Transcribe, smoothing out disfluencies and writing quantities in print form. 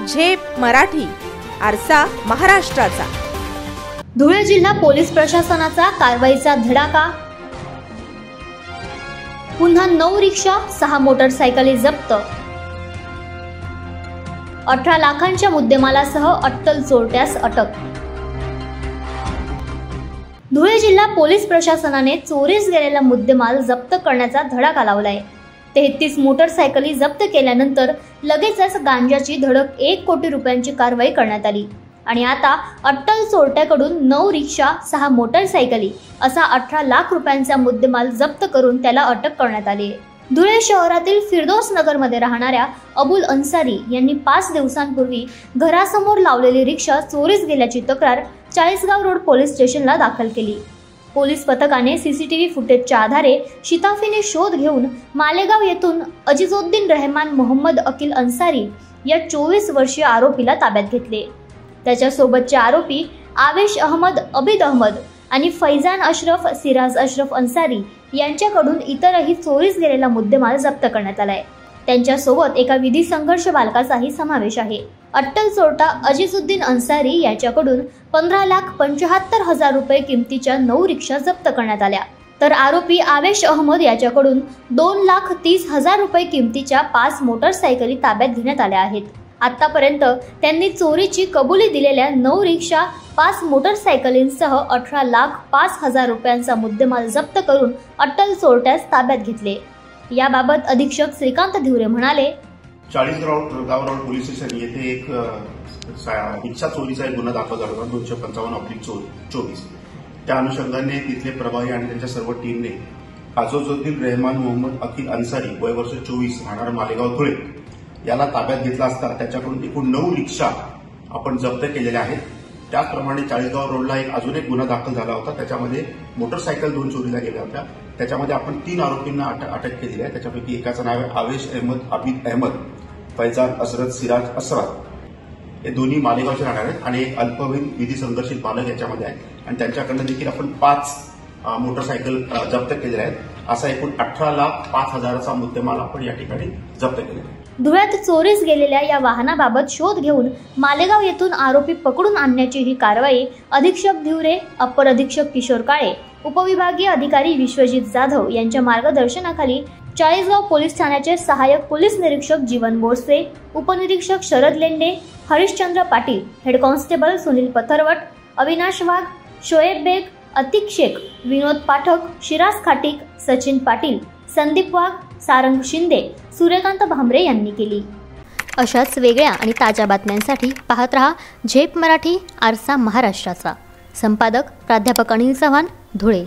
झेप मराठी, आरसा महाराष्ट्राचा। धुळे जिल्हा पोलीस प्रशासनाचा कारवाईचा धडाका। पुन्हा 9 रिक्षा, 6 मोटरसायकली जप्त। 18 लाखांच्या मुद्देमालासह अट्टल चोरट्यास अटक। धुळे जिल्हा पोलीस प्रशासनाने चोरीस गेलेला मुद्देमाल जप्त करण्याचा धडाका लावलाय। 33 मोटरसायकली जप्त केल्यानंतर लगेचच गांजाची धडक 1 कोटी रुपयांची कारवाई करण्यात आली आणि आता अट्टल चोरट्याकडून 9 रिक्षा, 6 मोटरसायकली असा 18 लाख रुपयांचा मुद्देमाल जप्त करून त्याला अटक करण्यात आली आहे। धुळे शहरातील फिरदौस नगर मध्ये राहणाऱ्या अबुल अन्सारी यांनी 5 दिवसांपूर्वी घरासमोर लावलेली रिक्षा चोरीस गेल्याची तक्रार चाळीसगाव रोड पोलीस स्टेशनला दाखल केली। पोलीस पथकाने सीसीटीव्ही फुटेजच्या आधारे शिताफीने शोध घेऊन मालेगाव येथून अजीजुद्दीन रहमान मोहम्मद अकील अन्सारी या 24 वर्षीय आरोपीला ताब्यात घेतले। त्याच्या सोबतचे आरोपी आवेश अहमद, अबिद अहमद आणि फैजान अशरफ, सिराज अशरफ अन्सारी यांच्याकडून इतरही चोरीस गेलेला मुद्देमाल जप्त करण्यात आलाय। त्यांच्या सोबत एका विधी संघर्ष बालकाचाही समावेश आहे। अट्टल चोरटा अजीजुद्दीन अन्सारी याच्याकडून 15,75,000 रुपये किमतीच्या 9 रिक्षा जप्त करण्यात आल्या, तर आरोपी आवेश अहमद याच्याकडून 2,30,000 रुपये किमतीच्या 5 मोटरसायकली ताब्यात घेण्यात आल्या आहेत। आतापर्यंत त्यांनी चोरीची कबुली दिलेल्या 9 रिक्षा, 5 मोटरसायकलींसह 18,05,000 रुपयांचा मुद्देमाल जप्त करून अट्टल चोरट्यास ताब्यात घेतले। याबाबत अधीक्षक श्रीकांत धिवरे म्हणाले, चाळीसगाव रोड पोलीस स्टेशन येथे एक रिक्षा चोरीचा एक गुन्हा दाखल झाला होता 255/24। त्या अनुषंगाने तिथले प्रभारी आणि त्यांच्या सर्व टीमने अजीजुद्दीन रहमान मोहम्मद अकील अन्सारी वय वर्ष 24 राहणार मालेगाव धुळे याला ताब्यात घेतला असता त्याच्याकडून एकूण 9 रिक्षा आपण जप्त केलेल्या आहेत। त्याचप्रमाणे चाळीसगाव रोडला अजून एक गुन्हा दाखल झाला होता, त्याच्यामध्ये मोटरसायकल 2 चोरीला गेल्या होत्या। त्याच्यामध्ये आपण 3 आरोपींना अटक केलेली आहे। त्याच्यापैकी एकाचं नाव आहे आवेश अहमद, अबिद अहमद, फैजान अशरफ, सिराज अशरफ, हे दोन्ही मालेगावचे राहणार आहेत आणि एक अल्पवयीन विधी संघर्षित बालक याच्यामध्ये आहे आणि त्यांच्याकडनं देखील आपण 5 मोटरसायकल जप्त केलेल्या आहेत। असा एकूण 18,05,000चा मुद्देमाल आपण या ठिकाणी जप्त केलेला आहे। धुळ्यात चोरीस गेलेल्या या वाहनाबाबत शोध घेऊन मालेगाव येथून आरोपी पकडून आणण्याची ही कारवाई अधीक्षक धिवरे, अप्पर अधीक्षक किशोर काळे, उपविभागीय अधिकारी विश्वजित जाधव यांच्या मार्गदर्शनाखाली चाळीसगाव पोलीस ठाण्याचे सहाय्यक पोलीस निरीक्षक जीवन बोरसे, उपनिरीक्षक शरद लेंडे, हरिश्चंद्र पाटील, हेड कॉन्स्टेबल सुनील पथरवट, अविनाश वाघ, शोएब बेग, अतिक शेख, विनोद पाठक, शिराज खाटीक, सचिन पाटील, संदीप वाघ, सारंग शिंदे, सूर्यकांत भांबरे यांनी केली। अशाच वेगळ्या आणि ताज्या बातम्यांसाठी पाहत रहा झेप मराठी, आरसा महाराष्ट्राचा। संपादक प्राध्यापक अनिल चव्हाण, धुळे।